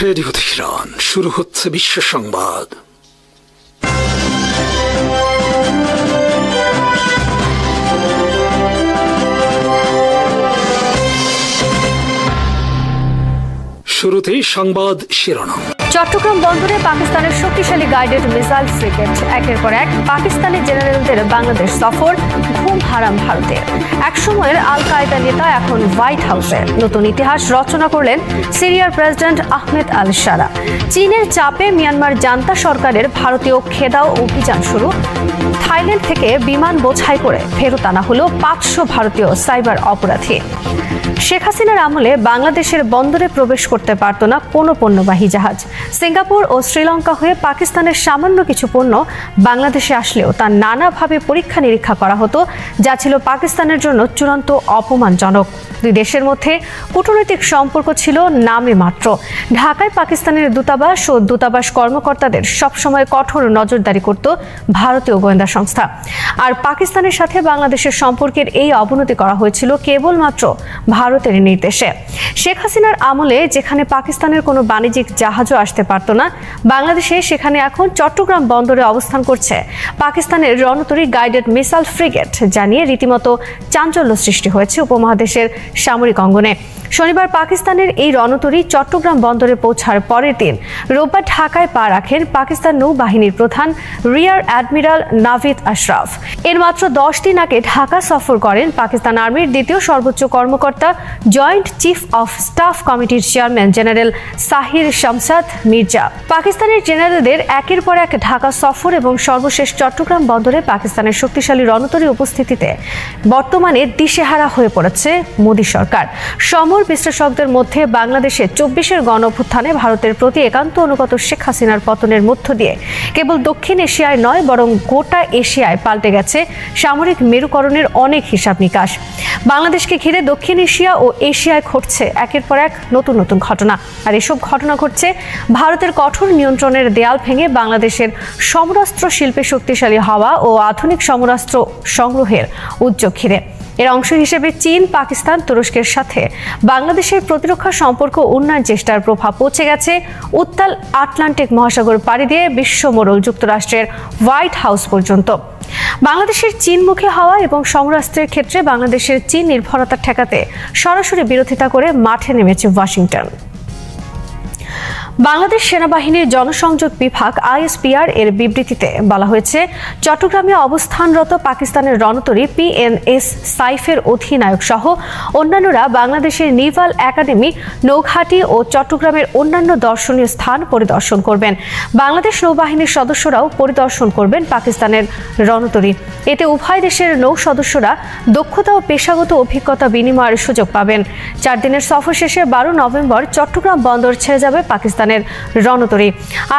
Radio Tehran, শুরু হচ্ছে বিশ্ব সংবাদ। শুরুতেই সংবাদ শিরোনাম। চট্টগ্রাম বন্দরে পাকিস্তানের শক্তিশালী গাইডেড মিসাইল ফ্রিগেট, একের পর এক পাকিস্তানি জেনারেলদের বাংলাদেশ সফর, ঘুম হারাম ভারতের। একসময়ের আল কায়দা নেতা এখন হোয়াইট হাউসে। নতুন ইতিহাস রচনা করলেন সিরিয়ার প্রেসিডেন্ট আহমেদ আল শারা। চীনের চাপে মিয়ানমার জান্তা সরকারের ভারতীয় খেদাও অভিযান শুরু। থাইল্যান্ড থেকে বিমান বোঝাই করে ফেরত আনা হলো 500 ভারতীয় সাইবার অপরাধী। শেখ হাসিনার আমলে বাংলাদেশের বন্দরে প্রবেশ করতে পারত না কোনো পণ্যবাহী জাহাজ। সিঙ্গাপুর ও শ্রীলঙ্কা হয়ে পাকিস্তানের সামান্য কিছু পণ্য বাংলাদেশে আসলেও তা নানাভাবে পরীক্ষা নিরীক্ষা করা হতো, যা ছিল পাকিস্তানের জন্য চূড়ান্ত অপমানজনক। দুই দেশের মধ্যে কূটনৈতিক সম্পর্ক ছিল নামে মাত্র। ঢাকায় পাকিস্তানের দূতাবাস ও দূতাবাস কর্মকর্তাদের সবসময় কঠোর নজরদারি করত ভারতীয় গোয়েন্দা সংস্থা। আর পাকিস্তানের সাথে বাংলাদেশের সম্পর্কের এই অবনতি করা হয়েছিল কেবলমাত্র ভারতের নির্দেশে। শেখ হাসিনার আমলে যেখানে পাকিস্তানের কোনো বাণিজ্যিক জাহাজও আসতে পারত না বাংলাদেশে, সেখানে এখন চট্টগ্রাম বন্দরে অবস্থান করছে পাকিস্তানের রণতরী গাইডেড মিসাইল ফ্রিগেট, জানিয়ে রীতিমতো চাঞ্চল্য সৃষ্টি হয়েছে উপমহাদেশের সামরিক অঙ্গনে। শনিবার পাকিস্তানের এই রণতরী চট্টগ্রাম বন্দরে পৌঁছার পরের দিন রোববার ঢাকায় পা রাখেন পাকিস্তান নৌবাহিনীর প্রধান রিয়ার অ্যাডমিরাল নাভিদ আশরাফ। এর মাত্র 10 দিন আগে ঢাকা সফর করেন পাকিস্তান আর্মির দ্বিতীয় সর্বোচ্চ কর্মকর্তা, জয়েন্ট চিফ অফ স্টাফ কমিটির চেয়ারম্যান জেনারেল সাহির শামসাদ মির্জা। পাকিস্তানের জেনারেলদের একের পর এক ঢাকা সফর এবং সর্বশেষ চট্টগ্রাম বন্দরে পাকিস্তানের শক্তিশালী রণতরী উপস্থিতিতে বর্তমানে দিশেহারা হয়ে পড়েছে মোদী সরকার। সমর বিশ্লেষকদের মধ্যে বাংলাদেশে 24-এর গণঅভ্যুত্থানে ভারতের প্রতি একান্ত অনুগত শেখ হাসিনার পতনের মধ্য দিয়ে কেবল দক্ষিণ এশিয়ায় নয়, বরং গোটা এশিয়ায় পাল্টে গেছে সামরিক মেরুকরণের অনেক হিসাব নিকাশ। বাংলাদেশকে ঘিরে দক্ষিণ এশিয়া ও এশিয়ায় ঘটছে একের পর এক নতুন নতুন ঘটনা। আর এসব ঘটনা ঘটছে ভারতের কঠোর নিয়ন্ত্রণের দেয়াল ভেঙে বাংলাদেশের সমরাস্ত্র শিল্পে শক্তিশালী হওয়া ও আধুনিক সমরাস্ত্র সংগ্রহের উদ্যোগ ঘিরে। এর অংশ হিসেবে চীন, পাকিস্তান, তুরস্কের সাথে বাংলাদেশের প্রতিরক্ষা সম্পর্ক উন্নয়ন চেষ্টার প্রভাব পৌঁছে গেছে উত্তাল আটলান্টিক মহাসাগর পাড়ি দিয়ে বিশ্বমোড়ল যুক্তরাষ্ট্রের হোয়াইট হাউস পর্যন্ত। বাংলাদেশের চীনমুখী হওয়া এবং সমরাস্ত্রের ক্ষেত্রে বাংলাদেশের চীন নির্ভরতা ঠেকাতে সরাসরি বিরোধিতা করে মাঠে নেমেছে ওয়াশিংটন। বাংলাদেশ সেনাবাহিনীর জনসংযোগ বিভাগ আইএসপিআর এর বিবৃতিতে বলা হয়েছে, চট্টগ্রামে অবস্থানরত পাকিস্তানের রণতরী পিএনএস সাইফের অধিনায়ক সহ অন্যান্যরা বাংলাদেশের নেভাল একাডেমি, নৌঘাটি ও চট্টগ্রামের অন্যান্য দর্শনীয় স্থান পরিদর্শন করবেন। বাংলাদেশ নৌবাহিনীর সদস্যরাও পরিদর্শন করবেন পাকিস্তানের রণতরী। এতে উভয় দেশের নৌ সদস্যরা দক্ষতা ও পেশাগত অভিজ্ঞতা বিনিময়ের সুযোগ পাবেন। 4 দিনের সফর শেষে 12 নভেম্বর চট্টগ্রাম বন্দর ছেড়ে যাবে পাকিস্তানের রণতরী।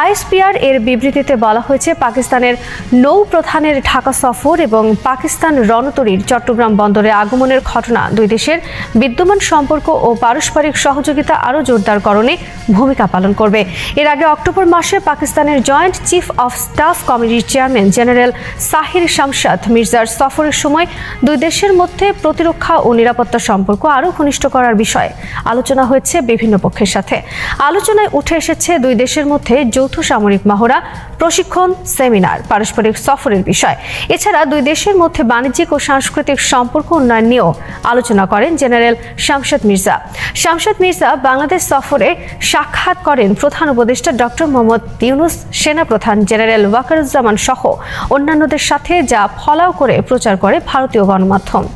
আইএসপিআর এর বিবৃতিতে বলা হয়েছে, পাকিস্তানের নৌ প্রধানের ঢাকা সফর এবং পাকিস্তান রণতরীর চট্টগ্রাম বন্দরে আগমনের ঘটনা দুই দেশের বিদ্যমান সম্পর্ক ও পারস্পরিক সহযোগিতা আরও জোরদারকরণে ভূমিকা পালন করবে। এর আগে অক্টোবর মাসে পাকিস্তানের জয়েন্ট চিফ অফ স্টাফ কমিটির চেয়ারম্যান জেনারেল সাহির শামসাদ মির্জার সফরের সময় দুই দেশের মধ্যে প্রতিরক্ষা ও নিরাপত্তা সম্পর্ক আরও ঘনিষ্ঠ করার বিষয়ে আলোচনা হয়েছে বিভিন্ন পক্ষের সাথে। আলোচনায় উঠে এসেছে দুই দেশের মধ্যে যৌথ সামরিক মহড়া, প্রশিক্ষণ, সেমিনার, পারস্পরিক সফরের বিষয়। এছাড়া দুই দেশের মধ্যে বাণিজ্যিক ও সাংস্কৃতিক সম্পর্ক উন্নয়ন নিয়েও আলোচনা করেন জেনারেল শামসাদ মির্জা। শামসাদ মির্জা বাংলাদেশ সফরে সাক্ষাৎ করেন প্রধান উপদেষ্টা ডক্টর মোহাম্মদ ইউনুস, সেনা প্রধান জেনারেল ওয়াকারুজ্জামান সহ অন্যান্যদের সাথে, যা ফলাও করে প্রচার করে ভারতীয় গণমাধ্যম।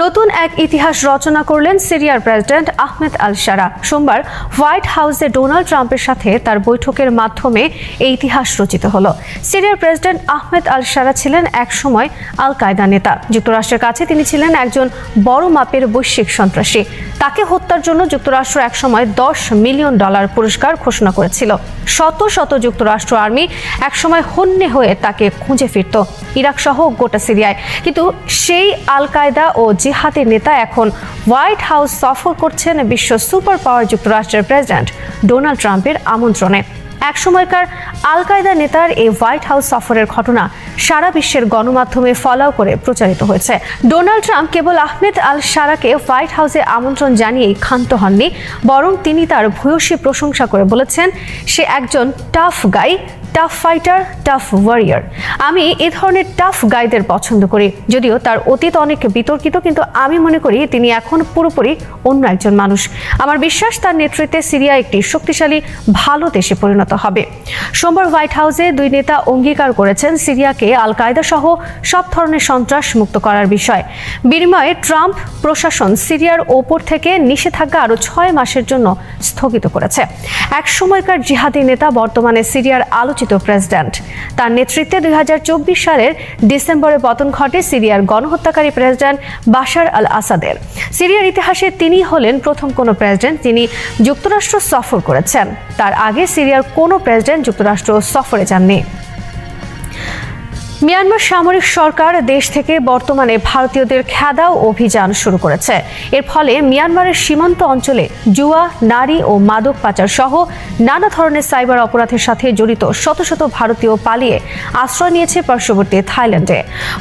নতুন এক ইতিহাস রচনা করলেন সিরিয়ার প্রেসিডেন্ট আহমেদ আল শারা। সোমবার হোয়াইট হাউসে ডোনাল্ড ট্রাম্পের সাথে তার বৈঠকের মাধ্যমে এই ইতিহাস রচিত হলো। সিরিয়ার প্রেসিডেন্ট আহমেদ আল শারা ছিলেন একসময় আল কায়দা নেতা। যুক্তরাষ্ট্রের কাছে তিনি ছিলেন একজন বড় মাপের বৈশ্বিক সন্ত্রাসী। তাকে হত্যার জন্য যুক্তরাষ্ট্র একসময় $10 মিলিয়ন পুরস্কার ঘোষণা করেছিল। শত শত যুক্তরাষ্ট্র আর্মি একসময় হন্যে হয়ে তাকে খুঁজে ফিরত ইরাক সহ গোটা সিরিয়ায়। কিন্তু সেই আল কায়দা ও জিহাদের নেতা এখন হোয়াইট হাউস সফর করছেন বিশ্ব সুপার পাওয়ার যুক্তরাষ্ট্রের প্রেসিডেন্ট ডোনাল্ড ট্রাম্পের আমন্ত্রণে। একসময়কার আল কায়দা নেতার এই হোয়াইট হাউস সফরের ঘটনা সারা বিশ্বের গণমাধ্যমে ফলাও করে প্রচারিত হয়েছে। ডোনাল্ড ট্রাম্প কেবল আহমেদ আল শারাকে হোয়াইট হাউসে আমন্ত্রণ জানিয়েই ক্ষান্ত হননি, বরং তিনি তার ভূয়সী প্রশংসা করে বলেছেন সে একজন tough guy, tough fighter, tough warrior. আমি এ ধরনের টাফ গাইদের পছন্দ করি। যদিও তার অতীত অনেক বিতর্কিত, কিন্তু আমি মনে করি তিনি এখন পুরোপুরি অন্য একজন মানুষ। আমার বিশ্বাস তার নেতৃত্বে সিরিয়া একটি শক্তিশালী ভালো দেশে পরিণত হবে। সোমবার হোয়াইট হাউসে দুই নেতা অঙ্গীকার করেছেন সিরিয়াকে আল কায়দা সহ সব ধরনের সন্ত্রাস মুক্ত করার বিষয়। বিনিময়ে ট্রাম্প প্রশাসন সিরিয়ার ওপর থেকে নিষেধাজ্ঞা আরও 6 মাসের জন্য স্থগিত করেছে। এক সময়কার জিহাদি নেতা বর্তমানে সিরিয়ার আলোচিত প্রেসিডেন্ট। তার নেতৃত্বে 2024 সালের ডিসেম্বরে পতন ঘটে সিরিয়ার গণহত্যাকারী প্রেসিডেন্ট বাশার আল আসাদের। সিরিয়ার ইতিহাসে তিনি হলেন প্রথম কোনো প্রেসিডেন্ট যিনি যুক্তরাষ্ট্র সফর করেছেন। তার আগে সিরিয়ার কোনো প্রেসিডেন্ট যুক্তরাষ্ট্র সফরে যাননি। মিয়ানমার সামরিক সরকার দেশ থেকে বর্তমানে ভারতীয়দের খেদাও অভিযান শুরু করেছে। এর ফলে মিয়ানমারের সীমান্ত অঞ্চলে জুয়া, নারী ও মাদক পাচার সহ নানা ধরনের সাইবার অপরাধের সাথে জড়িত শত শত ভারতীয় পালিয়ে আশ্রয় নিয়েছে পার্শ্ববর্তী থাইল্যান্ডে।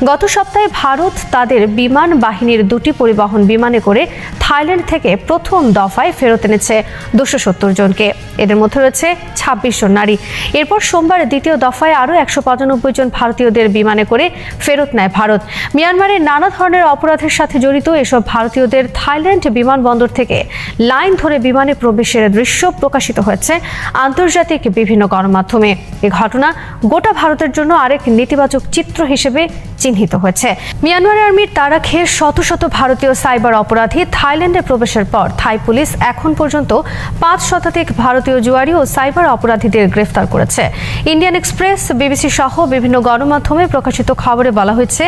গত সপ্তাহে ভারত তাদের বিমান বাহিনীর 2টি পরিবহন বিমানে করে থাইল্যান্ড থেকে প্রথম দফায় ফেরত এনেছে 270 জনকে। এদের মধ্যে রয়েছে 26 জন নারী। এরপর সোমবার দ্বিতীয় দফায় আরও 195 জন ভারতীয়দের বিমানে করে ফেরত নেয় ভারত। মিয়ানমারের নানা ধরনের অপরাধের সাথে জড়িত এসব ভারতীয়দের থাইল্যান্ড বিমানবন্দর থেকে লাইন ধরে বিমানে প্রবেশের দৃশ্য প্রকাশিত হয়েছে আন্তর্জাতিক বিভিন্ন গণমাধ্যমে। এই ঘটনা গোটা ভারতের জন্য আরেক নেতিবাচক চিত্র হিসেবে চিহ্নিত হয়েছে। মিয়ানমার আর্মির তাড়া খেয়ে শত শত ভারতীয় সাইবার অপরাধী থাইল্যান্ডে প্রবেশের পর থাই পুলিশ এখন পর্যন্ত 5 শতাধিক ভারতীয় জুয়ারি ও সাইবার অপরাধীদের গ্রেফতার করেছে। ইন্ডিয়ান এক্সপ্রেস, বিবিসি সহ বিভিন্ন গণমাধ্যমে প্রকাশিত খবরে বলা হয়েছে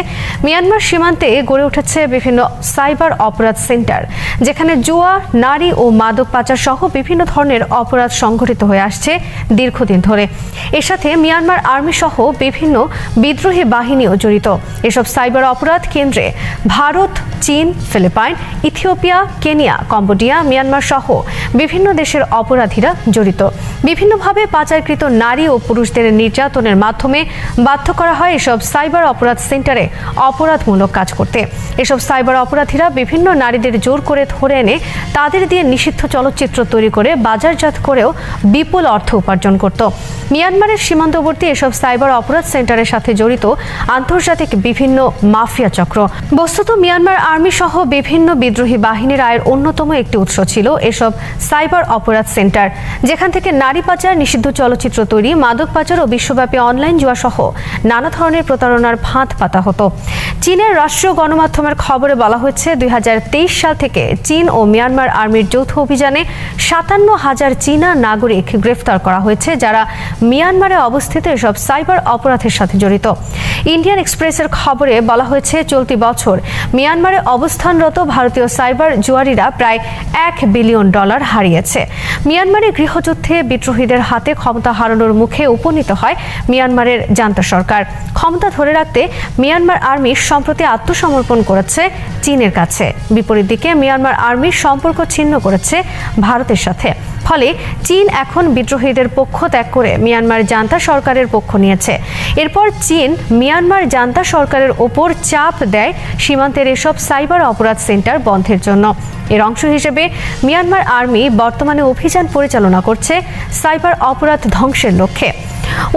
মিয়ানমার সীমান্তে গড়ে উঠেছে বিভিন্ন সাইবার অপরাধ সেন্টার, যেখানে জুয়া, নারী ও মাদক পাচার সহ বিভিন্ন ধরনের অপরাধ সংঘটিত হয়ে আসছে দীর্ঘদিন ধরে। এর সাথে মিয়ানমার আর্মি সহ বিভিন্ন বিদ্রোহী বাহিনীও জড়িত। এসব সাইবার অপরাধ কেন্দ্রে ভারত, চীন, Philippines, Ethiopia, Kenya, Cambodia, Myanmar সহ বিভিন্ন দেশের অপরাধীরা জড়িত। বিভিন্নভাবে পাচারকৃত নারী ও পুরুষদের নির্যাতনের মাধ্যমে বাধ্য করা হয় এসব সাইবার অপরাধ সেন্টারে অপরাধমূলক কাজ করতে। এসব সাইবার অপরাধীরা বিভিন্ন নারীদের জোর করে ধরে এনে তাদের দিয়ে নিষিদ্ধ চলচ্চিত্র তৈরি করে বাজারজাত করেও বিপুল অর্থ উপার্জন করত। মিয়ানমারের সীমান্তবর্তী এসব সাইবার অপরাধ সেন্টারের সাথে জড়িত আন্তর্জাতিক বিভিন্ন মাফিয়া চক্র। বস্তুত মিয়ানমার আর্মি সহ বিভিন্ন বিদ্রোহী বাহিনীর আয়ের অন্যতম একটি উৎস ছিল এসব সাইবার অপরাধ সেন্টার, যেখান থেকে নারী পাচার, নিষিদ্ধ চলচ্চিত্র তৈরি, মাদক পাচার ও বিশ্বব্যাপী অনলাইন জুয়া সহ নানা ধরনের প্রতারণার ফাঁদ পাতা হতো। চীনের রাষ্ট্রীয় গণমাধ্যমের খবরে বলা হয়েছে 2023 সাল থেকে চীন ও মিয়ানমার আর্মির যৌথ অভিযানে 57,000 চীনা নাগরিক গ্রেফতার করা হয়েছে, যারা মিয়ানমারে অবস্থিত এসব সাইবার অপরাধের সাথে জড়িত। ইন্ডিয়ান এক্সপ্রেসের খবরে বলা হয়েছে চলতি বছর মিয়ানমারে অবস্থানরত ভারতীয় সাইবার জুয়ারিরা প্রায় $1 বিলিয়ন হারিয়েছে। মিয়ানমারে গৃহযুদ্ধে বিদ্রোহীদের হাতে ক্ষমতা হারানোর মুখে উপনীত হয় মিয়ানমারের জান্তা সরকার। ক্ষমতা ধরে রাখতে মিয়ানমার আর্মি সম্প্রতি আত্মসমর্পণ করেছে চীনের কাছে। বিপরীত দিকে মিয়ানমার আর্মি সম্পর্ক ছিন্ন করেছে ভারতের সাথে। ফলে চীন এখন বিদ্রোহীদের পক্ষ ত্যাগ করে মিয়ানমার জান্তা সরকারের পক্ষ নিয়েছে। এরপর চীন মিয়ানমার জান্তা সরকারের ওপর চাপ দেয় সীমান্তের এসব সাইবার অপরাধ সেন্টার বন্ধের জন্য। এর অংশ হিসেবে মিয়ানমার আর্মি বর্তমানে অভিযান পরিচালনা করছে সাইবার অপরাধ ধ্বংসের লক্ষ্যে।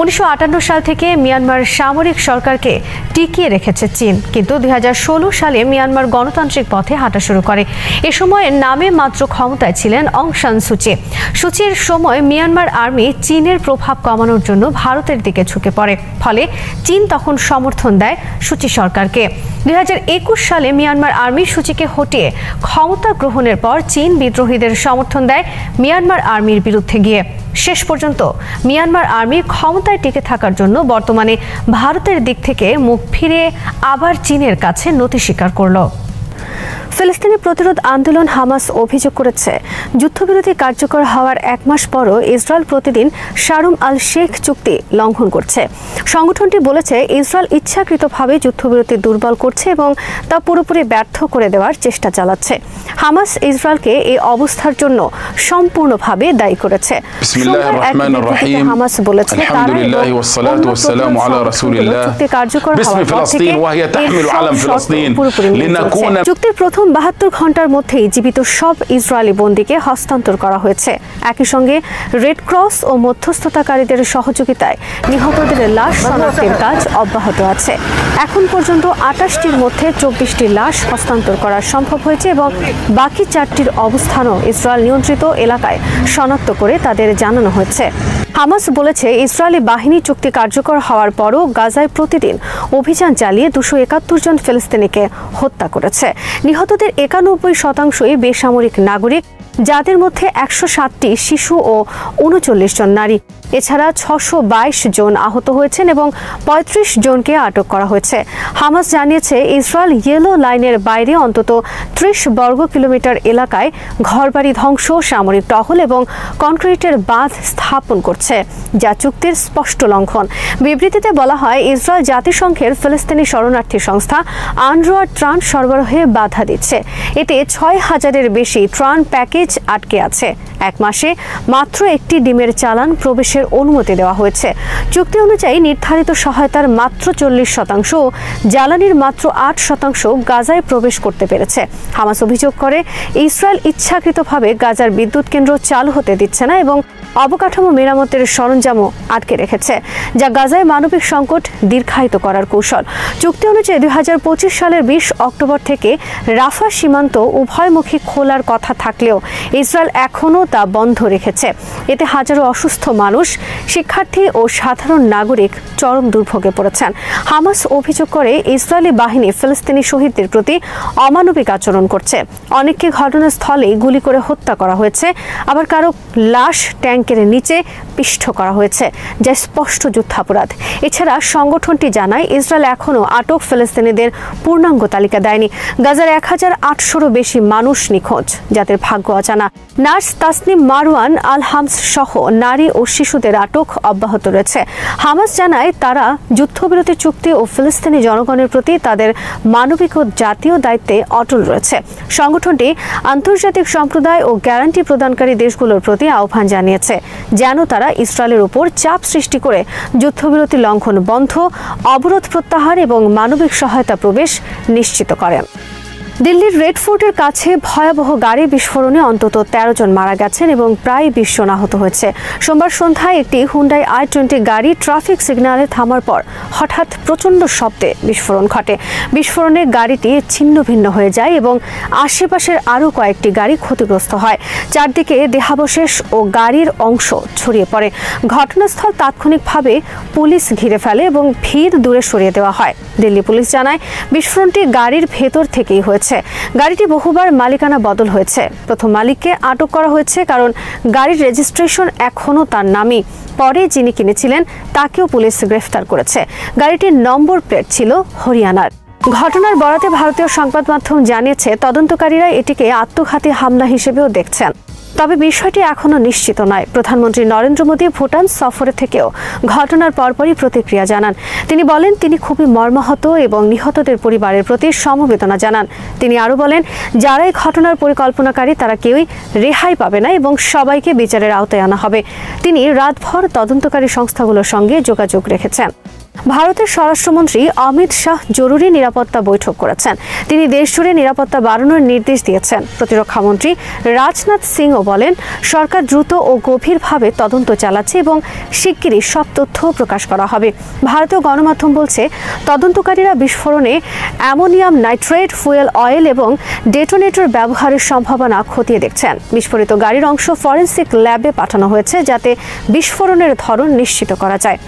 1958 সাল থেকে মিয়ানমার সামরিক সরকারকে টিকিয়ে রেখেছে চীন, কিন্তু 2016 সালে মিয়ানমার গণতান্ত্রিক পথে হাঁটা শুরু করে। এ সময় নামে মাত্র ক্ষমতায় ছিলেন অং সান সুচি। সুচির সময় মিয়ানমার আর্মি চীনের প্রভাব কমানোর জন্য ভারতের দিকে ঝুঁকে পড়ে। ফলে চীন তখন সমর্থন দেয় সুচি সরকারকে। 2021 সালে মিয়ানমার আর্মি সুচিকে হটিয়ে ক্ষমতা গ্রহণের পর চীন বিদ্রোহীদের সমর্থন দেয় মিয়ানমার আর্মির বিরুদ্ধে গিয়ে। শেষ পর্যন্ত মিয়ানমার আর্মি ক্ষমতায় টিকে থাকার জন্য বর্তমানে ভারতের দিক থেকে মুখ ফিরে আবার চীনের কাছে নতি স্বীকার করল। ফিলিস্তিনি প্রতিরোধ আন্দোলন হামাস অভিযোগ করেছে, যুদ্ধবিরতি কার্যকর হওয়ার 1 মাস পরও ইসরায়েল প্রতিদিন শারম আল শেখ চুক্তি লঙ্ঘন করছে। সংগঠনটি বলেছে ইসরায়েল ইচ্ছাকৃতভাবে যুদ্ধবিরতি দুর্বল করছে এবং তা পুরোপুরি ব্যর্থ করে দেওয়ার চেষ্টা চালাচ্ছে। হামাস ইসরায়েলকে এই অবস্থার জন্য সম্পূর্ণভাবে দায়ী করেছে। হামাস বলেছে চুক্তি কার্যকর হওয়ার পর থেকে চুক্তির প্রথম 72 ঘন্টার মধ্যেই জীবিত সব ইসরায়েলি বন্দীকে হস্তান্তর করা হয়েছে। একই সঙ্গে রেড ক্রস ও মধ্যস্থতাকারীদের সহযোগিতায় নিহতদের লাশ শনাক্তের কাজ অব্যাহত আছে। এখন পর্যন্ত 28টির মধ্যে 24টি লাশ হস্তান্তর করা সম্ভব হয়েছে এবং বাকি 4টির অবস্থানও ইসরায়েল নিয়ন্ত্রিত এলাকায় শনাক্ত করে তাদের জানানো হয়েছে। হামাস বলেছে ইসরায়েলি বাহিনী চুক্তি কার্যকর হওয়ার পরও গাজায় প্রতিদিন অভিযান চালিয়ে 271 জন ফিলিস্তিনিকে হত্যা করেছে। নিহতদের 91% বেসামরিক নাগরিক, যাদের মধ্যে 107টি শিশু ও 39 জন নারী। এছাড়া 622 জন আহত হয়েছেন এবং 35 জনকে আটক করা হয়েছে। হামাস জানিয়েছে ইসরায়েল ইয়েলো লাইনের বাইরে অন্তত 30 বর্গ কিলোমিটার এলাকায় ঘরবাড়ি ধ্বংস, সামরিক টহল এবং কনক্রিটের বাঁধ স্থাপন করছে, যা চুক্তির স্পষ্ট লঙ্ঘন। বিবৃতিতে বলা হয় ইসরায়েল জাতিসংঘের ফিলিস্তিনি শরণার্থী সংস্থা আনরোয়ার ত্রাণ সরবরাহে বাধা দিচ্ছে। এতে 6000-এর বেশি ত্রাণ প্যাকেজ আটকে আছে। 1 মাসে মাত্র একটি ডিমের চালান প্রবেশের অনুমতি দেওয়া হয়েছে। চুক্তি অনুযায়ী নির্ধারিত সহায়তার মাত্র 40% ও জ্বালানির মাত্র 8% গাজায় প্রবেশ করতে পেরেছে। হামাস অভিযোগ করে ইসরায়েল ইচ্ছাকৃতভাবে গাজার বিদ্যুৎ কেন্দ্র চালু হতে দিচ্ছে না এবং অবকাঠামো মেরামতের সরঞ্জামও আটকে রেখেছে, যা গাজায় মানবিক সংকট দীর্ঘায়িত করার কৌশল। চুক্তি অনুযায়ী 2025 সালের 20 অক্টোবর থেকে রাফা সীমান্ত উভয়মুখী খোলার কথা থাকলেও ইসরায়েল এখনও তা বন্ধ রেখেছে। এতে হাজারো অসুস্থ মানুষ, শিক্ষার্থী ও সাধারণ নাগরিক চরম দুর্ভোগে পড়েছেন। হামাস অভিযোগ করে ইসরায়েলি বাহিনী ফিলিস্তিনি শহীদদের প্রতি অমানবিক আচরণ করছে। অনেককে ঘটনাস্থলেই গুলি করে হত্যা করা হয়েছে, আবার কারো লাশ ট্যাঙ্কের নিচে পিষ্ট করা হয়েছে, যা স্পষ্ট যুদ্ধাপরাধ। এছাড়া সংগঠনটি জানায় ইসরায়েল এখনও আটক ফিলিস্তিনিদের পূর্ণাঙ্গ তালিকা দেয়নি। গাজার 1800-রও বেশি মানুষ নিখোঁজ, যাদের ভাগ্য অজানা। নার্স তাসনিম মারওয়ান আল হামস সহ নারী ও শিশুদের আটক অব্যাহত রয়েছে। হামাস জানায় তারা যুদ্ধবিরতি চুক্তি ও ফিলিস্তিনি জনগণের প্রতি তাদের মানবিক ও জাতীয় দায়িত্বে অটল রয়েছে। সংগঠনটি আন্তর্জাতিক সম্প্রদায় ও গ্যারান্টি প্রদানকারী দেশগুলোর প্রতি আহ্বান জানিয়েছে যেন তারা ইসরায়েলের উপর চাপ সৃষ্টি করে যুদ্ধবিরতি লঙ্ঘন বন্ধ, অবরোধ প্রত্যাহার এবং মানবিক সহায়তা প্রবেশ নিশ্চিত করে। দিল্লির রেড ফোর্টের কাছে ভয়াবহ গাড়ি বিস্ফোরণে অন্তত 13 জন মারা গেছেন এবং প্রায় 20 জন আহত হয়েছে। সোমবার সন্ধ্যায় একটি হুন্ডাই i20 গাড়ি ট্রাফিক সিগন্যালে থামার পর হঠাৎ প্রচণ্ড শব্দে বিস্ফোরণ ঘটে। বিস্ফোরণে গাড়িটি ছিন্ন ভিন্ন হয়ে যায় এবং আশেপাশের আরও কয়েকটি গাড়ি ক্ষতিগ্রস্ত হয়। চারদিকে দেহাবশেষ ও গাড়ির অংশ ছড়িয়ে পড়ে। ঘটনাস্থল তাৎক্ষণিকভাবে পুলিশ ঘিরে ফেলে এবং ভিড় দূরে সরিয়ে দেওয়া হয়। দিল্লি পুলিশ জানায় বিস্ফোরণটি গাড়ির ভেতর থেকেই হয়েছে। গাড়িটি বহুবার মালিকানা বদল হয়েছে। প্রথম মালিককে আটক করা হয়েছে কারণ গাড়ির রেজিস্ট্রেশন এখনও তার নামই। পরে যিনি কিনেছিলেন তাকেও পুলিশ গ্রেফতার করেছে। গাড়িটির নম্বর প্লেট ছিল হরিয়ানার। ঘটনার বরাতে ভারতীয় সংবাদ মাধ্যম জানিয়েছে তদন্তকারীরা এটিকে আত্মঘাতী হামলা হিসেবেও দেখছেন। তবে বিষয়টি এখনো নিশ্চিত নয়। প্রধানমন্ত্রী নরেন্দ্র মোদী ভুটান সফরে থেকেও ঘটনার পরপরই প্রতিক্রিয়া জানান। তিনি বলেন তিনি খুবই মর্মাহত এবং নিহতদের পরিবারের প্রতি সমবেদনা জানান। তিনি আরও বলেন যারা এই ঘটনার পরিকল্পনাকারী তারা কেউই রেহাই পাবে না এবং সবাইকে বিচারের আওতায় আনা হবে। তিনি রাতভর তদন্তকারী সংস্থাগুলোর সঙ্গে যোগাযোগ রেখেছেন। ভারতের স্বরাষ্ট্রমন্ত্রী অমিত শাহ জরুরি নিরাপত্তা বৈঠক করেছেন। তিনি দেশজুড়ে নিরাপত্তা বাড়ানোর নির্দেশ দিয়েছেন। প্রতিরক্ষামন্ত্রী রাজনাথ সিংও বলেন সরকার দ্রুত ও গভীরভাবে তদন্ত চালাচ্ছে এবং শিগগিরই সব তথ্য প্রকাশ করা হবে। ভারতীয় গণমাধ্যম বলছে তদন্তকারীরা বিস্ফোরণে অ্যামোনিয়াম নাইট্রেট, ফুয়েল অয়েল এবং ডেটোনেটর ব্যবহারের সম্ভাবনা খতিয়ে দেখছেন। বিস্ফোরিত গাড়ির অংশ ফরেনসিক ল্যাবে পাঠানো হয়েছে যাতে বিস্ফোরণের ধরন নিশ্চিত করা যায়।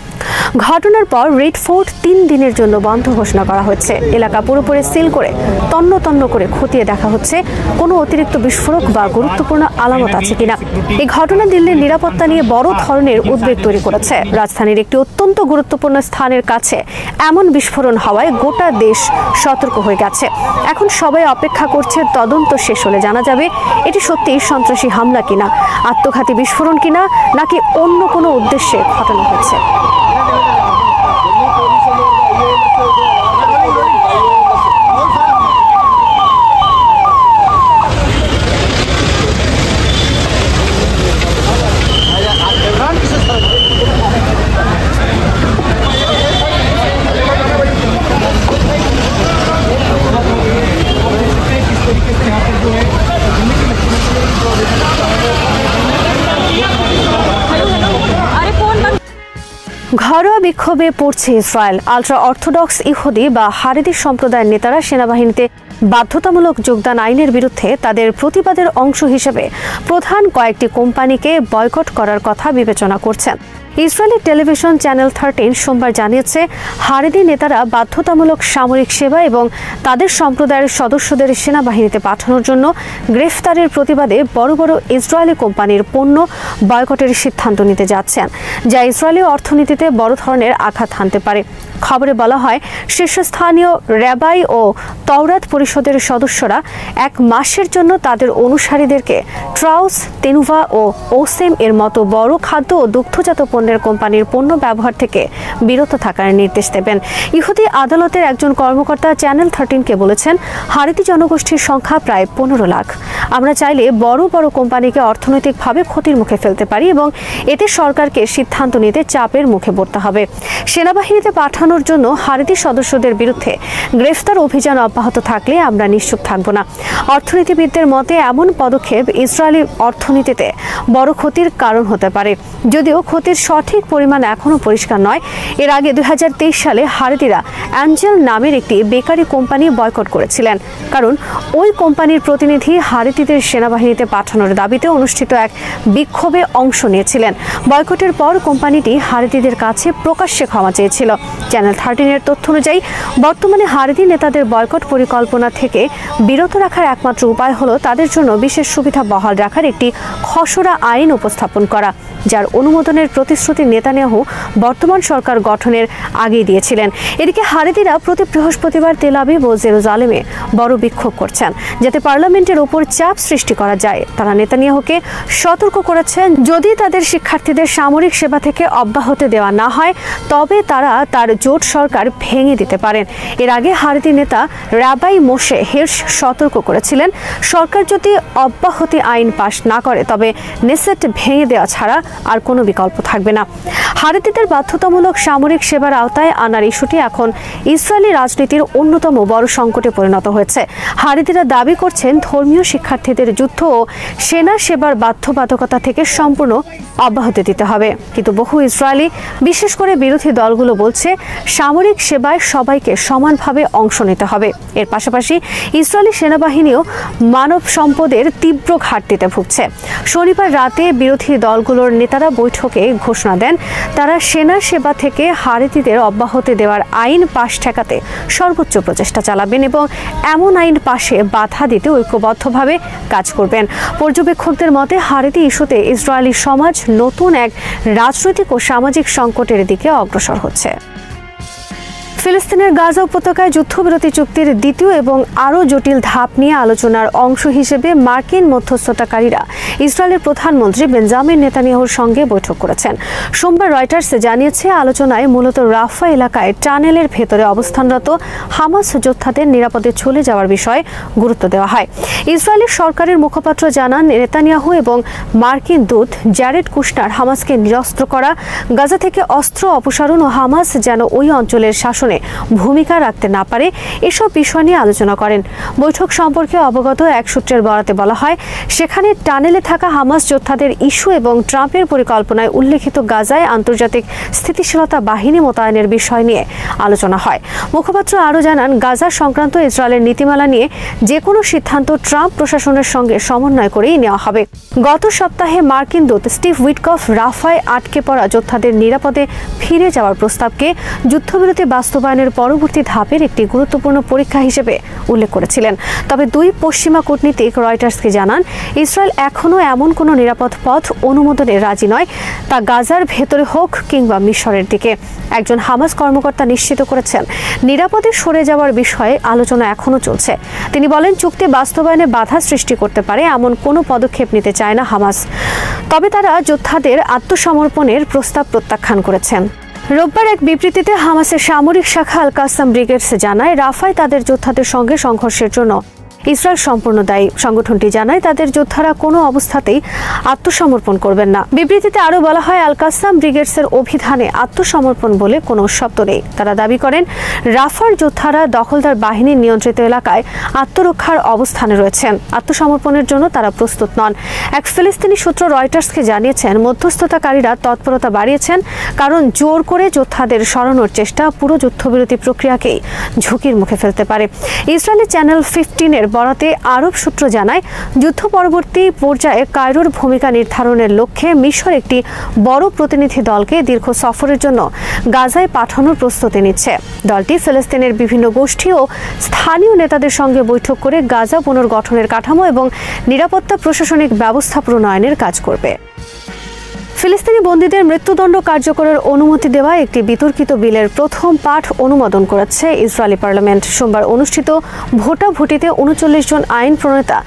ঘটনার পর রেড ফোর্ট 3 দিনের জন্য বন্ধ ঘোষণা করা হয়েছে। এলাকা পুরোপুরি সিল করে তন্ন তন্ন করে খতিয়ে দেখা হচ্ছে কোনো অতিরিক্ত বিস্ফোরক বা গুরুত্বপূর্ণ আলামত সম্মত আছে কিনা। এই ঘটনা দিল্লির নিরাপত্তা নিয়ে বড় ধরনের উদ্বেগ তৈরি করেছে। রাজধানীর একটি অত্যন্ত গুরুত্বপূর্ণ স্থানের কাছে এমন বিস্ফোরণ হওয়ায় গোটা দেশ সতর্ক হয়ে গেছে। এখন সবাই অপেক্ষা করছে তদন্ত শেষ হলে জানা যাবে এটি সত্যি সন্ত্রাসী হামলা কিনা, আত্মঘাতী বিস্ফোরণ কিনা, নাকি অন্য কোনো উদ্দেশ্যে ঘটানো হয়েছে। ঘরোয়া বিক্ষোভে পড়ছে ইসরায়েল। আলট্রা অর্থোডক্স ইহুদি বা হারেদি সম্প্রদায়ের নেতারা সেনাবাহিনীতে বাধ্যতামূলক যোগদান আইনের বিরুদ্ধে তাদের প্রতিবাদের অংশ হিসেবে প্রধান কয়েকটি কোম্পানিকে বয়কট করার কথা বিবেচনা করছেন। ইসরায়েলি টেলিভিশন চ্যানেল 13 সোমবার জানিয়েছে, হারেদি নেতারা বাধ্যতামূলক সামরিক সেবা এবং তাদের সম্প্রদায়ের সদস্যদের সেনাবাহিনীতে পাঠানোর জন্য গ্রেফতারের প্রতিবাদে বড় বড় ইসরায়েলি কোম্পানির পণ্য বয়কটের সিদ্ধান্ত নিতে যাচ্ছেন, যা ইসরায়েলি অর্থনীতিতে বড় ধরনের আঘাত হানতে পারে। খবরে বলা হয়, শীর্ষস্থানীয় র্যাবাই ও তওরাত পরিষদের সদস্যরা এক মাসের জন্য তাদের অনুসারীদেরকে ট্রাউস, তেনুভা ও ওসেম এর মতো বড় খাদ্য ও দুগ্ধজাত পণ্যের কোম্পানির পণ্য ব্যবহার থেকে বিরত থাকার নির্দেশ দেবেন। ইহুদি আদালতের একজন কর্মকর্তা চ্যানেল 13-কে বলেছেন, হারেদি জনগোষ্ঠীর সংখ্যা প্রায় 15 লাখ। আমরা চাইলে বড় বড় কোম্পানিকে অর্থনৈতিকভাবে ক্ষতির মুখে ফেলতে পারি এবং এতে সরকারকে সিদ্ধান্ত নিতে চাপের মুখে পড়তে হবে। সেনাবাহিনীতে পাঠানোর জন্য হারেদি সদস্যদের বিরুদ্ধে গ্রেফতার অভিযান অব্যাহত থাকলে আমরা নিশ্চুপ থাকব না। অর্থনীতিবিদদের মতে এমন পদক্ষেপ ইসরায়েলি অর্থনীতিতে বড় ক্ষতির কারণ হতে পারে। যদিও ক্ষতির সঠিক পরিমাণ এখনও পরিষ্কার নয়। এর আগে 2023 সালে হারেদিরা অ্যাঞ্জেল নামের একটি বেকারি কোম্পানি বয়কট করেছিলেন, কারণ ওই কোম্পানির প্রতিনিধি হারেদিদের সেনাবাহিনীতে পাঠানোর দাবিতে অনুষ্ঠিত এক বিক্ষোভে অংশ নিয়েছিলেন। বয়কটের পর কোম্পানিটি হারেদিদের কাছে প্রকাশ্যে ক্ষমা চেয়েছিল। চ্যানেল 13-এর তথ্য অনুযায়ী বর্তমানে হারেদি নেতাদের বয়কট পরিকল্পনা থেকে বিরত রাখার একমাত্র উপায় হলো তাদের জন্য বিশেষ সুবিধা বহাল রাখার একটি খসড়া আইন উপস্থাপন করা, যার অনুমোদনের প্রতিশ্রুতি নেতানিয়াহু বর্তমান সরকার গঠনের আগেই দিয়েছিলেন। এদিকে হারেদিরা প্রতি বৃহস্পতিবার তেল আবিব ও জেরুজালেমে বড় বিক্ষোভ করছেন, যাতে পার্লামেন্টের উপর চাপ সৃষ্টি করা যায়। তারা নেতানিয়াহুকে সতর্ক করেছেন, যদি তাদের শিক্ষার্থীদের সামরিক সেবা থেকে অব্যাহতি দেওয়া না হয় তবে তারা তার জোট সরকার ভেঙে দিতে পারেন। এর আগে হারেদি নেতা রাবাই মোশে হির্শ সতর্ক করেছিলেন, সরকার যদি অব্যাহতি আইন পাশ না করে তবে নেসেট ভেঙে দেওয়া ছাড়া আর কোনো বিকল্প থাকবে না। হারেদিদের বাধ্যতামূলক সামরিক সেবার আওতায় আনার ইস্যুটি এখন ইসরায়েলি রাজনীতির অন্যতম বড় সংকটে পরিণত হয়েছে। হারেদিরা দাবি করছেন, ধর্মীয় শিক্ষার্থীদের যুদ্ধ ও সেনা সেবার বাধ্যবাধকতা থেকে সম্পূর্ণ অব্যাহতি দিতে হবে। কিন্তু বহু ইসরায়েলি, বিশেষ করে বিরোধী দলগুলো বলছে, সামরিক সেবায় সবাইকে সমানভাবে অংশ নিতে হবে। এর পাশাপাশি ইসরায়েলি সেনাবাহিনীও মানব সম্পদের তীব্র ঘাটতিতে ভুগছে। শনিবার রাতে বিরোধী দলগুলোর নেতারা বৈঠকে ঘোষণা দেন, তারা সেনা সেবা থেকে হারেদিদের অব্যাহতি দেওয়ার আইন পাশ ঠেকাতে সর্বোচ্চ প্রচেষ্টা চালাবেন এবং এমন আইন পাশে বাধা দিতে ঐক্যবদ্ধভাবে কাজ করবেন। পর্যবেক্ষকদের মতে, হারেদি ইস্যুতে ইসরায়েলি সমাজ নতুন এক রাজনৈতিক ও সামাজিক সংকটের দিকে অগ্রসর হচ্ছে। ফিলিস্তিনের গাজা উপত্যকায় যুদ্ধবিরতি চুক্তির দ্বিতীয় এবং আরও জটিল ধাপ নিয়ে আলোচনার অংশ হিসেবে মার্কিন মধ্যস্থতাকারীরা ইসরায়েলের প্রধানমন্ত্রী বেঞ্জামিন নেতানিয়াহুর সঙ্গে বৈঠক করেছেন। সোমবার রয়টার্স জানিয়েছে, আলোচনায় মূলত রাফা এলাকায় টানেলের ভেতরে অবস্থানরত হামাস যোদ্ধাদের নিরাপদে চলে যাওয়ার বিষয়ে গুরুত্ব দেওয়া হয়। ইসরায়েলি সরকারের মুখপাত্র জানান, নেতানিয়াহু এবং মার্কিন দূত জ্যারেড কুশনার হামাসকে নিরস্ত্র করা, গাজা থেকে অস্ত্র অপসারণ ও হামাস যেন ওই অঞ্চলের শাসনে ভূমিকা রাখতে না পারে, এসব বিষয় নিয়ে আলোচনা করেন। বৈঠক সম্পর্কে অবগত এক সূত্রের বরাতে বলা হয়, সেখানে টানেলে থাকা হামাস যোদ্ধাদের ইস্যু এবং ট্রাম্পের পরিকল্পনায় উল্লেখিত গাজায় আন্তর্জাতিক স্থিতিশীলতা বাহিনী মোতায়েনের বিষয় নিয়ে আলোচনা হয়। মুখপাত্র আরও জানান, গাজা সংক্রান্ত ইসরায়েলের নীতিমালা নিয়ে যে কোনো সিদ্ধান্ত ট্রাম্প প্রশাসনের সঙ্গে সমন্বয় করেই নেওয়া হবে। গত সপ্তাহে মার্কিন দূত স্টিভ উইটকফ রাফায় আটকে পড়া যোদ্ধাদের নিরাপদে ফিরে যাওয়ার প্রস্তাবকে যুদ্ধবিরতি বাস্তবায়ন বাস্তবায়নের পরবর্তী ধাপের একটি গুরুত্বপূর্ণ পরীক্ষা হিসেবে উল্লেখ করেছিলেন। তবে দুই পশ্চিমা কূটনীতিক রয়টার্সকে জানান, ইসরায়েল এখনও এমন কোনো নিরাপদ পথ অনুমোদনে রাজি নয়, তা গাজার ভেতরে হোক কিংবা মিশরের দিকে। একজন হামাস কর্মকর্তা নিশ্চিত করেছেন, নিরাপদে সরে যাওয়ার বিষয়ে আলোচনা এখনও চলছে। তিনি বলেন, চুক্তি বাস্তবায়নে বাধা সৃষ্টি করতে পারে এমন কোনো পদক্ষেপ নিতে চায় না হামাস। তবে তারা যোদ্ধাদের আত্মসমর্পণের প্রস্তাব প্রত্যাখ্যান করেছেন। রোববার এক বিবৃতিতে হামাসের সামরিক শাখা আল কাসাম ব্রিগেডস জানায়, রাফায় তাদের যোদ্ধাদের সঙ্গে সংঘর্ষের জন্য ইসরায়েল সম্পূর্ণ দায়ী। সংগঠনটি জানায়, তাদের যোদ্ধারা কোনো অবস্থাতেই আত্মসমর্পণ করবেন না। বিবৃতিতে আরও বলা হয়, আল কাসাম ব্রিগেডসের অভিধানে আত্মসমর্পণ বলে কোনো শব্দ নেই। তারা দাবি করেন, রাফার যোদ্ধারা দখলদার বাহিনীর নিয়ন্ত্রিত এলাকায় আত্মরক্ষার অবস্থানে রয়েছেন। আত্মসমর্পণের জন্য তারা প্রস্তুত নন। এক ফিলিস্তিনি সূত্র রয়টার্সকে জানিয়েছেন, মধ্যস্থতাকারীরা তৎপরতা বাড়িয়েছেন, কারণ জোর করে যোদ্ধাদের সরানোর চেষ্টা পুরো যুদ্ধবিরতি প্রক্রিয়াকেই ঝুঁকির মুখে ফেলতে পারে। ইসরায়েলি চ্যানেল 15-এর বরাতে আরব সূত্র জানায়, যুদ্ধ পরবর্তী পর্যায়ে কায়রোর ভূমিকা নির্ধারণের লক্ষ্যে মিশর একটি বড় প্রতিনিধি দলকে দীর্ঘ সফরের জন্য গাজায় পাঠানোর প্রস্তুতি নিচ্ছে। দলটি ফিলিস্তিনের বিভিন্ন গোষ্ঠী ও স্থানীয় নেতাদের সঙ্গে বৈঠক করে গাজা পুনর্গঠনের কাঠামো এবং নিরাপত্তা প্রশাসনিক ব্যবস্থা প্রণয়নের কাজ করবে। ফিলিস্তিনি বন্দীদের মৃত্যুদণ্ড কার্যকরের অনুমতি দেওয়া একটি বিতর্কিত বিলের প্রথম পাঠ অনুমোদন করেছে ইসরায়েলি পার্লামেন্ট। সোমবার অনুষ্ঠিত ভোটাভুটিতে 39 জন আইন প্রণেতা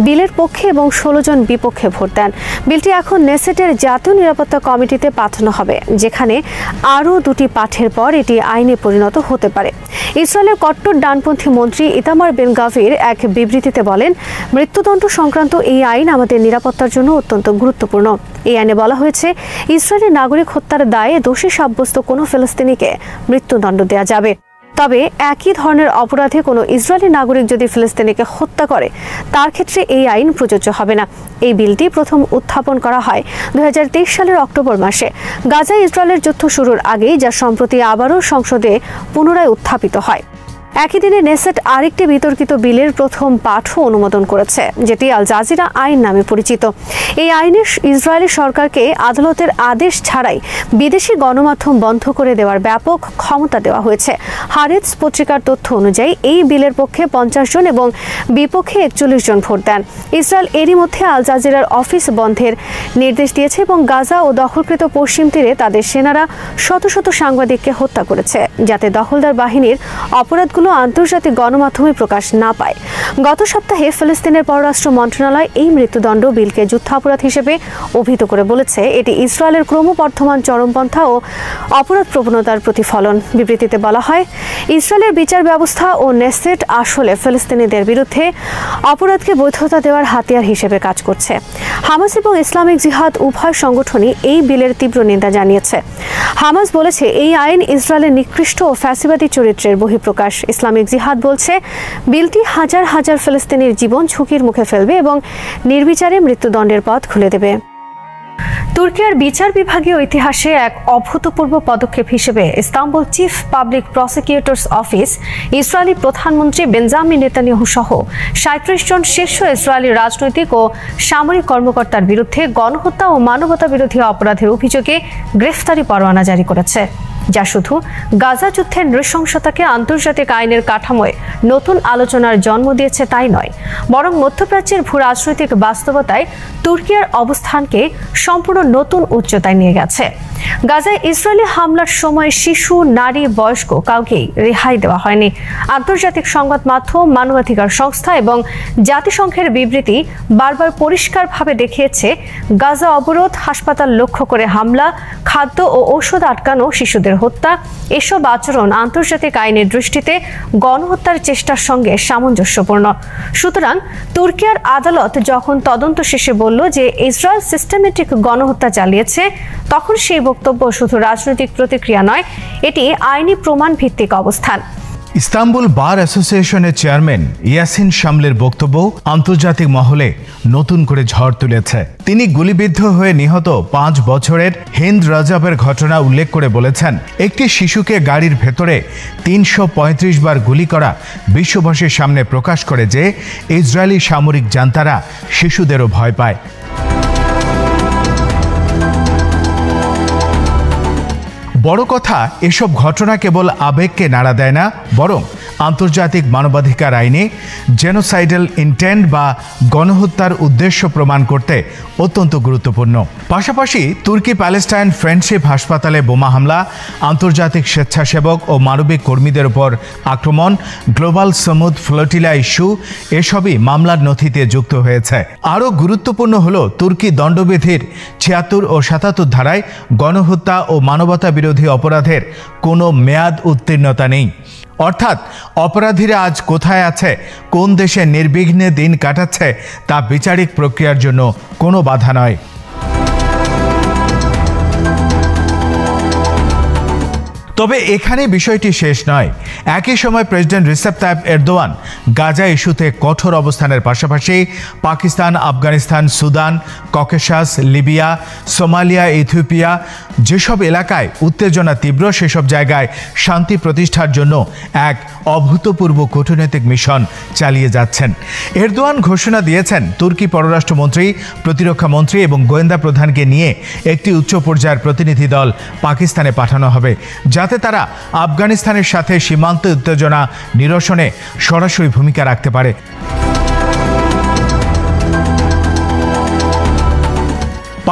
বিলের পক্ষে এবং 16 জন বিপক্ষে ভোট দেন। বিলটি এখন নেসেটের জাতীয় নিরাপত্তা কমিটিতে পাঠানো হবে, যেখানে আরও দুটি পাঠের পর এটি আইনে পরিণত হতে পারে। ইসরায়েলের কট্টর ডানপন্থী মন্ত্রী ইতামার বেন গাভির এক বিবৃতিতে বলেন, মৃত্যুদণ্ড সংক্রান্ত এই আইন আমাদের নিরাপত্তার জন্য অত্যন্ত গুরুত্বপূর্ণ। এই আইনে বলা হয়েছে, ইসরায়েলের নাগরিক হত্যার দায়ে দোষী সাব্যস্ত কোনো ফিলিস্তিনিকে মৃত্যুদণ্ড দেওয়া যাবে। তবে একই ধরনের অপরাধে কোনো ইসরায়েলি নাগরিক যদি ফিলিস্তিনিকে হত্যা করে, তার ক্ষেত্রে এই আইন প্রযোজ্য হবে না। এই বিলটি প্রথম উত্থাপন করা হয় 2023 সালের অক্টোবর মাসে, গাজায় ইসরায়েলের যুদ্ধ শুরুর আগেই, যা সম্প্রতি আবারও সংসদে পুনরায় উত্থাপিত হয়। একই দিনে নেসেট আরেকটি বিতর্কিত বিলের প্রথম পাঠও অনুমোদন করেছে, যেটি আল জাজিরা আইন নামে পরিচিত। এই আইনে ইসরায়েলি সরকারকে আদালতের আদেশ ছাড়াই বিদেশি গণমাধ্যম বন্ধ করে দেওয়ার ব্যাপক ক্ষমতা দেওয়া হয়েছে। হারেটস পত্রিকার তথ্য অনুযায়ী এই বিলের পক্ষে 50 জন এবং বিপক্ষে 41 জন ভোট দেন। ইসরায়েল এরই মধ্যে আল জাজিরার অফিস বন্ধের নির্দেশ দিয়েছে এবং গাজা ও দখলকৃত পশ্চিম তীরে তাদের সেনারা শত শত সাংবাদিককে হত্যা করেছে, যাতে দখলদার বাহিনীর অপরাধগুলো আন্তর্জাতিক গণমাধ্যমে প্রকাশ না পায়। গত সপ্তাহে ফিলিস্তিনের পররাষ্ট্র মন্ত্রণালয় এই মৃত্যুদণ্ড বিলকে যুদ্ধাপরাধ হিসেবে অভিহিত করে বলেছে, এটি ইসরায়েলের ক্রমবর্ধমান চরমপন্থা ও অপরাধ প্রবণতার প্রতিফলন। বিবৃতিতে বলা হয়, ইসরায়েলের বিচার ব্যবস্থা ও নেসেট আসলে ফিলিস্তিনিদের বিরুদ্ধে অপরাধকে বৈধতা দেওয়ার হাতিয়ার হিসেবে কাজ করছে। হামাস এবং ইসলামিক জিহাদ উভয় সংগঠনই এই বিলের তীব্র নিন্দা জানিয়েছে। হামাস বলেছে, এই আইন ইসরায়েলের নিকৃষ্ট ও ফ্যাসিবাদী চরিত্রের বহিঃপ্রকাশ। ইসলামিক জিহাদ বলছে, বিলটি হাজার হাজার ফিলিস্তিনির জীবন ঝুঁকির মুখে ফেলবে এবং নির্বিচারে মৃত্যুদণ্ডের পথ খুলে দেবে। তুর্কির বিচার বিভাগীয় ইতিহাসে এক অভূতপূর্ব পদক্ষেপ হিসেবে Istanbul chief public prosecutor's office Israeli প্রধানমন্ত্রী বেঞ্জামিন নেতানিয়াহু সহ 37 জন শীর্ষ ইসরায়েলি রাজনৈতিক ও সামরিক কর্মকর্তার বিরুদ্ধে গণহত্যা ও মানবতা বিরোধী অপরাধের অভিযোগে গ্রেফতারি পরোয়ানা জারি করেছে, যা শুধু গাজা যুদ্ধের নৃশংসতাকে আন্তর্জাতিক আইনের কাঠামোয় নতুন আলোচনার জন্ম দিয়েছে তাই নয়, বরং মধ্যপ্রাচ্যের ভূ রাজনৈতিক বাস্তবতায় তুর্কির অবস্থানকে সম্পূর্ণ নতুন উচ্চতায় নিয়ে গেছে। গাজায় ইসরায়েলি হামলার সময় শিশু, নারী, বয়স্ক কাউকেই রেহাই দেওয়া হয়নি। আন্তর্জাতিক সংবাদ মাধ্যম, মানবাধিকার সংস্থা এবং জাতিসংঘের বিবৃতি বারবার পরিষ্কারভাবে দেখিয়েছে, গাজা অবরোধ, হাসপাতাল লক্ষ্য করে হামলা, খাদ্য ও ঔষধ আটকানো, শিশুদের হত্যা, এসব আচরণ আন্তর্জাতিক আইনের দৃষ্টিতে গণহত্যার চেষ্টার সঙ্গে সামঞ্জস্যপূর্ণ। সুতরাং তুর্কির আদালত যখন তদন্ত শেষে বলল যে ইসরায়েল সিস্টেমেটিক গণহত্যা চালিয়েছে, তখন সেই বক্তব্য শুধু রাজনৈতিক প্রতিক্রিয়া নয়, এটি আইনি প্রমাণ ভিত্তিক অবস্থান। ইস্তাম্বুল বার অ্যাসোসিয়েশনের চেয়ারম্যান ইয়াসিন শামলের বক্তব্য আন্তর্জাতিক মহলে নতুন করে ঝড় তুলেছে। তিনি গুলিবিদ্ধ হয়ে নিহত 5 বছরের হিন্দ রাজাবের ঘটনা উল্লেখ করে বলেছেন, একটি শিশুকে গাড়ির ভেতরে 335 বার গুলি করা বিশ্ববাসীর সামনে প্রকাশ করে যে ইসরায়েলি সামরিক জান্তারা শিশুদেরও ভয় পায়। বড় কথা, এসব ঘটনা কেবল আবেগকে নাড়া দেয় না, বরং আন্তর্জাতিক মানবাধিকার আইনে জেনোসাইডাল ইন্টেন্ট বা গণহত্যার উদ্দেশ্য প্রমাণ করতে অত্যন্ত গুরুত্বপূর্ণ। পাশাপাশি তুর্কি প্যালেস্টাইন ফ্রেন্ডশিপ হাসপাতালে বোমা হামলা, আন্তর্জাতিক স্বেচ্ছাসেবক ও মানবিক কর্মীদের উপর আক্রমণ, গ্লোবাল সমুদ ফ্লোটিলা ইস্যু এসবই মামলার নথিতে যুক্ত হয়েছে। আরও গুরুত্বপূর্ণ হল তুর্কি দণ্ডবিধির ৭৬ ও ৭৭ ধারায় গণহত্যা ও মানবতা বিরোধী অপরাধের কোনো মেয়াদ উত্তীর্ণতা নেই। অর্থাৎ অপরাধীরা আজ কোথায় আছে, কোন দেশে নির্বিঘ্নে দিন কাটাচ্ছে তা বিচারিক প্রক্রিয়ার জন্য কোনো বাধা নয়। তবে এখানে বিষয়টি শেষ নয়। একই সময় president Recep Tayyip Erdogan Gaza ইস্যুতে কঠোর অবস্থানের পাশাপাশি Pakistan, Afghanistan, Sudan, Caucasus, Libya, Somalia, Ethiopia যেসব এলাকায় উত্তেজনা তীব্র, সেসব জায়গায় শান্তি প্রতিষ্ঠার জন্য এক অভূতপূর্ব কূটনৈতিক মিশন চালিয়ে যাচ্ছেন। এরদোয়ান ঘোষণা দিয়েছেন তুর্কি পররাষ্ট্রমন্ত্রী, প্রতিরক্ষা মন্ত্রী এবং গোয়েন্দা প্রধানকে নিয়ে একটি উচ্চ পর্যায়ের প্রতিনিধি দল পাকিস্তানে পাঠানো হবে, যাতে তারা আফগানিস্তানের সাথে সীমান্ত উত্তেজনা নিরসনে সরাসরি ভূমিকা রাখতে পারে।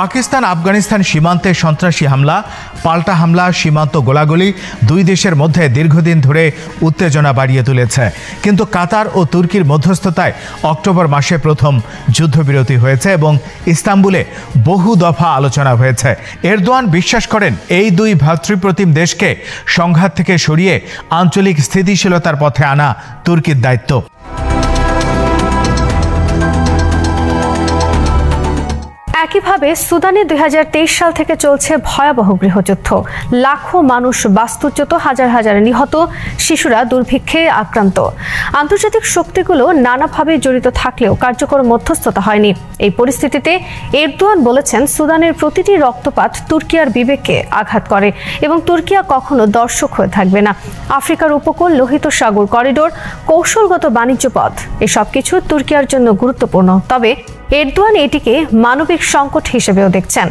পাকিস্তান আফগানিস্তান সীমান্তে সন্ত্রাসী হামলা, পাল্টা হামলা, সীমান্ত গোলাগুলি দুই দেশের মধ্যে দীর্ঘদিন ধরে উত্তেজনা বাড়িয়ে তুলেছে। কিন্তু কাতার ও তুর্কির মধ্যস্থতায় অক্টোবর মাসে প্রথম যুদ্ধবিরতি হয়েছে এবং ইস্তাম্বুলে বহু দফা আলোচনা হয়েছে। এরদোয়ান বিশ্বাস করেন এই দুই ভ্রাতৃপ্রতিম দেশকে সংঘাত থেকে সরিয়ে আঞ্চলিক স্থিতিশীলতার পথে আনা তুর্কির দায়িত্ব। একইভাবে সুদানে ২০২৩ সাল থেকে চলছে ভয়াবহ গৃহযুদ্ধ। লাখো মানুষ বাস্তুচ্যুত, হাজার হাজার নিহত, শিশুরা দুর্ভিক্ষে আক্রান্ত। আন্তর্জাতিক শক্তিগুলো নানাভাবে জড়িত থাকলেও কার্যকর মধ্যস্থতা হয়নি। এই পরিস্থিতিতে এরদোয়ান বলেছেন, সুদানের প্রতিটি রক্তপাত তুর্কিয়ার বিবেককে আঘাত করে এবং তুর্কিয়া কখনো দর্শক হয়ে থাকবে না। আফ্রিকার উপকূল, লোহিত সাগর করিডোর, কৌশলগত বাণিজ্য পথ এসব কিছু তুর্কিয়ার জন্য গুরুত্বপূর্ণ। তবে এরদোয়ান এটিকে মানবিক সংকট হিসেবেও দেখছেন।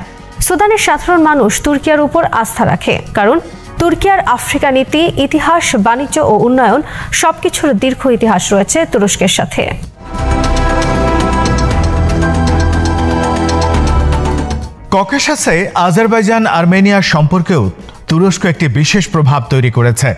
সুদানের সাধারণ মানুষ তুর্কিয়ার উপর আস্থা রাখে, কারণ তুর্কিয়ার আফ্রিকা নীতি, ইতিহাস, বাণিজ্য ও উন্নয়ন সবকিছুর দীর্ঘ ইতিহাস রয়েছে তুরস্কের সাথে। ককেশাসে আজারবাইজান আর্মেনিয়ার সম্পর্কেও তুরস্ক একটি বিশেষ প্রভাব তৈরি করেছে।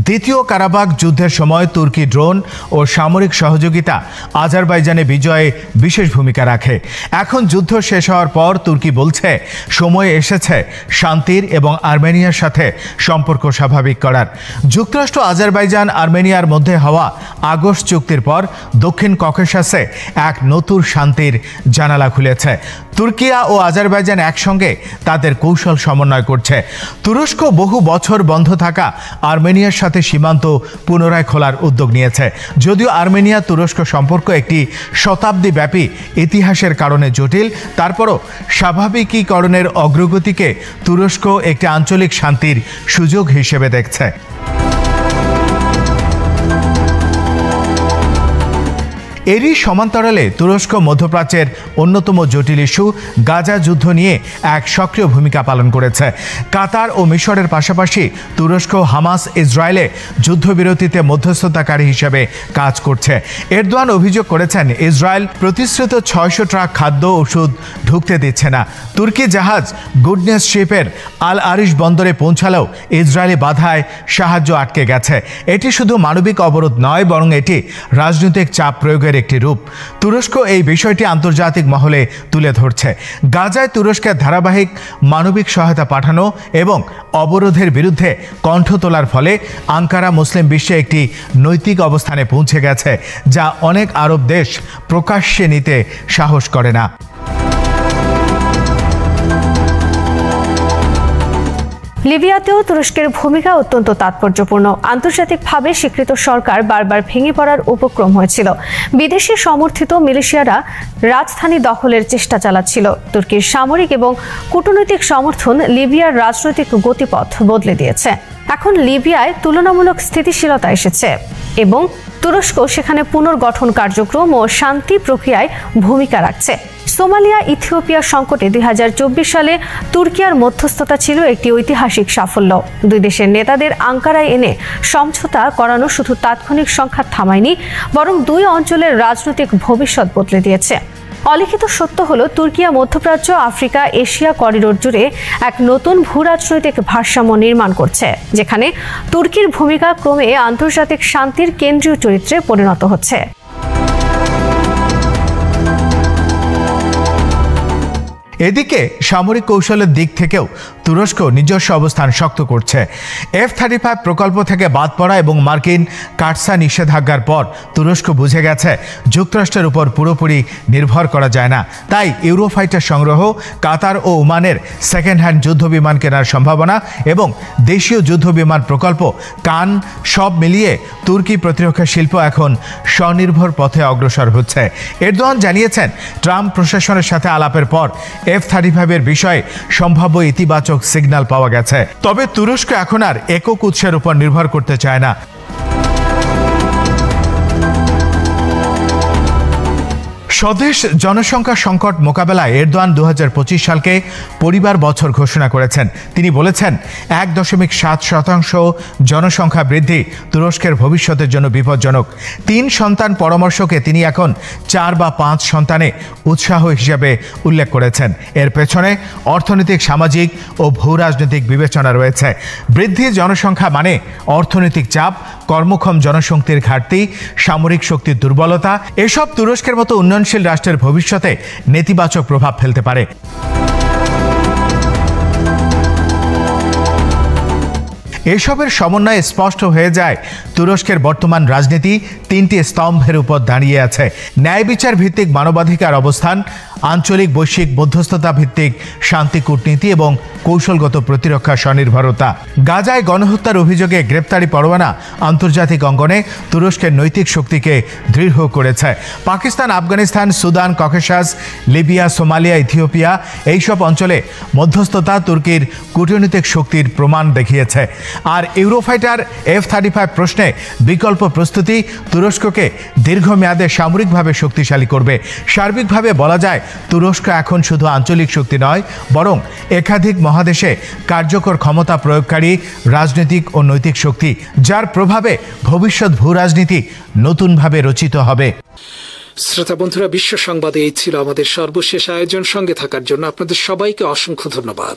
দ্বিতীয় কারাবাখ যুদ্ধের সময় তুর্কি ড্রোন ও সামরিক সহযোগিতা আজারবাইজানে বিজয়ে বিশেষ ভূমিকা রাখে। এখন যুদ্ধ শেষ হওয়ার পর তুর্কি বলছে সময় এসেছে শান্তির এবং আর্মেনিয়ার সাথে সম্পর্ক স্বাভাবিক করার। যুক্তরাষ্ট্র আজারবাইজান আর্মেনিয়ার মধ্যে হওয়া আগস্ট চুক্তির পর দক্ষিণ ককেশাসে এক নতুন শান্তির জানালা খুলেছে। তুর্কিয়া ও আজারবাইজান একসঙ্গে তাদের কৌশল সমন্বয় করছে। তুরস্ক বহু বছর বন্ধ থাকা আর্মেনিয়ার সাথে সীমান্ত পুনরায় খোলার উদ্যোগ নিয়েছে। যদিও আর্মেনিয়া তুরস্ক সম্পর্ক একটি শতাব্দীব্যাপী ইতিহাসের কারণে জটিল, তারপরও স্বাভাবিকীকরণের অগ্রগতিকে তুরস্ক একটি আঞ্চলিক শান্তির সুযোগ হিসেবে দেখছে। এরই সমান্তরালে তুরস্ক মধ্যপ্রাচ্যের অন্যতম জটিল ইস্যু গাজা যুদ্ধ নিয়ে এক সক্রিয় ভূমিকা পালন করেছে। কাতার ও মিশরের পাশাপাশি তুরস্ক হামাস ইসরায়েলে যুদ্ধবিরতিতে মধ্যস্থতাকারী হিসেবে কাজ করছে। এরদোয়ান অভিযোগ করেছেন, ইসরায়েল প্রতিশ্রুত ৬০০ ট্রাক খাদ্য ওষুধ ঢুকতে দিচ্ছে না। তুর্কি জাহাজ গুডনেস শিপের আল আরিশ বন্দরে পৌঁছালেও ইসরায়েলি বাধায় সাহায্য আটকে গেছে। এটি শুধু মানবিক অবরোধ নয়, বরং এটি রাজনৈতিক চাপ প্রয়োগের একটি রূপ। তুরস্ক এই বিষয়টি আন্তর্জাতিক মহলে তুলে ধরছে। গাজায় তুরস্কের ধারাবাহিক মানবিক সহায়তা পাঠানো এবং অবরোধের বিরুদ্ধে কণ্ঠ তোলার ফলে আঙ্কারা মুসলিম বিশ্বে একটি নৈতিক অবস্থানে পৌঁছে গেছে, যা অনেক আরব দেশ প্রকাশ্যে নিতে সাহস করে না। লিবিয়াতেও তুরস্কের ভূমিকা অত্যন্ত তাৎপর্যপূর্ণ। আন্তর্জাতিকভাবে স্বীকৃত সরকার বারবার ভেঙে পড়ার উপক্রম হয়েছিল। বিদেশি সমর্থিত মিলিশিয়ারা রাজধানী দখলের চেষ্টা চালাচ্ছিল। তুর্কির সামরিক এবং কূটনৈতিক সমর্থন লিবিয়ার রাজনৈতিক গতিপথ বদলে দিয়েছে। এখন লিবিয়ায় তুলনামূলক স্থিতিশীলতা এসেছে এবং তুরস্ক সেখানে পুনর্গঠন কার্যক্রম ও শান্তি প্রক্রিয়ায় ভূমিকা রাখছে। সোমালিয়া ইথিওপিয়া সংকটে 2024 সালে তুর্কিয়ার মধ্যস্থতা ছিল একটি ঐতিহাসিক সাফল্য। দুই দেশের নেতাদের আঙ্কারায় এনে সমঝোতা করানো শুধু তাৎক্ষণিক সংঘাত থামায়নি, বরং দুই অঞ্চলের রাজনৈতিক ভবিষ্যৎ বদলে দিয়েছে। অলিখিত সত্য হলো, তুর্কিয়া মধ্যপ্রাচ্য, আফ্রিকা, এশিয়া করিডোর জুড়ে এক নতুন ভূরাজনৈতিক ভারসাম্য নির্মাণ করছে, যেখানে তুর্কির ভূমিকা ক্রমে আন্তর্জাতিক শান্তির কেন্দ্রীয় চরিত্রে পরিণত হচ্ছে। এদিকে সামরিক কৌশলের দিক থেকেও তুরস্ক নিজস্ব অবস্থান শক্ত করছে। F-35 প্রকল্প থেকে বাদ পড়া এবং মার্কিন কাটসা নিষেধাজ্ঞার পর তুরস্ক বুঝে গেছে যুক্তরাষ্ট্রের উপর পুরোপুরি নির্ভর করা যায় না। তাই ইউরোফাইটার সংগ্রহ, কাতার ও ওমানের সেকেন্ড হ্যান্ড যুদ্ধবিমান কেনার সম্ভাবনা এবং দেশীয় যুদ্ধবিমান প্রকল্প কান সব মিলিয়ে তুর্কি প্রতিরক্ষা শিল্প এখন স্বনির্ভর পথে অগ্রসর হচ্ছে। এরদোয়ান জানিয়েছেন, ট্রাম্প প্রশাসনের সাথে আলাপের পর F-35 বিষয়ে সম্ভাব্য ইতিবাচক সিগন্যাল পাওয়া গেছে। তবে তুরস্ক এখন আর একক উৎসের উপর নির্ভর করতে চায় না। স্বদেশ জনসংখ্যা সংকট মোকাবেলায় এরদোয়ান 2025 সালকে পরিবার বছর ঘোষণা করেছেন। তিনি বলেছেন, 1.7% জনসংখ্যা বৃদ্ধি তুরস্কের ভবিষ্যতের জন্য বিপজ্জনক। 3 সন্তান পরামর্শকে তিনি এখন 4 বা 5 সন্তানে উৎসাহ হিসেবে উল্লেখ করেছেন। এর পেছনে অর্থনৈতিক, সামাজিক ও ভূরাজনৈতিক বিবেচনা রয়েছে। বৃদ্ধি জনসংখ্যা মানে অর্থনৈতিক চাপ, কর্মক্ষম জনশক্তির ঘাটতি, সামরিক শক্তির দুর্বলতা, এসব তুরস্কের মতো উন্নয়নশীল রাষ্ট্রের ভবিষ্যতে নেতিবাচক প্রভাব ফেলতে পারে। এসবের সমন্বয়ে স্পষ্ট হয়ে যায় তুরস্কের বর্তমান রাজনীতি 3টি স্তম্ভের উপর দাঁড়িয়ে আছে: ন্যায় বিচার ভিত্তিক মানবাধিকার অবস্থান, আঞ্চলিক বৈশ্বিক মধ্যস্থতা ভিত্তিক শান্তি কূটনীতি এবং কৌশলগত প্রতিরক্ষা স্বনির্ভরতা। গাজায় গণহত্যার অভিযোগে গ্রেপ্তারি পরোয়ানা আন্তর্জাতিক অঙ্গনে তুরস্কের নৈতিক শক্তিকে দৃঢ় করেছে। Pakistan, Afghanistan, Sudan, Caucasus, Libya, Somalia, Ethiopia এইসব অঞ্চলে মধ্যস্থতা তুর্কির কূটনৈতিক শক্তির প্রমাণ দেখিয়েছে। আর ইউরোফাইটার F-35 প্রশ্নে বিকল্প প্রস্তুতি তুরস্ককে দীর্ঘমেয়াদে সামরিকভাবে শক্তিশালী করবে। সার্বিকভাবে বলা যায়, তুরস্ক এখন শুধু আঞ্চলিক শক্তি নয়, বরং একাধিক মহাদেশে কার্যকর ক্ষমতা প্রয়োগকারী রাজনৈতিক ও নৈতিক শক্তি, যার প্রভাবে ভবিষ্যৎ ভূরাজনীতি নতুনভাবে রচিত হবে। শ্রোতা বন্ধুরা, বিশ্ব সংবাদে এই ছিল আমাদের সর্বশেষ আয়োজন। সঙ্গে থাকার জন্য আপনাদের সবাইকে অসংখ্য ধন্যবাদ।